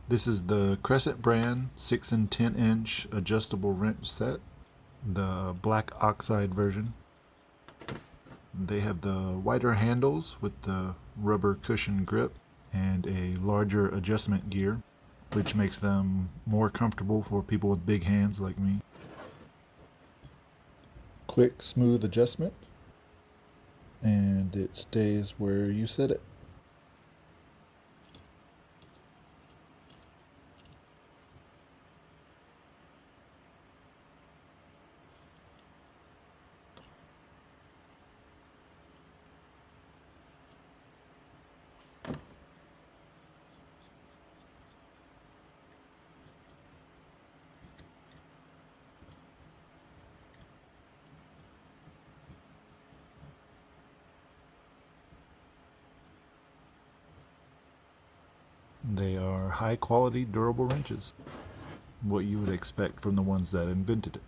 This is the Crescent brand 6 and 10 inch adjustable wrench set, the black Oxide version. They have the wider handles with the rubber cushion grip and a larger adjustment gear, which makes them more comfortable for people with big hands like me. Quick, smooth adjustment, and it stays where you set it. They are high quality, durable wrenches, what you would expect from the ones that invented it.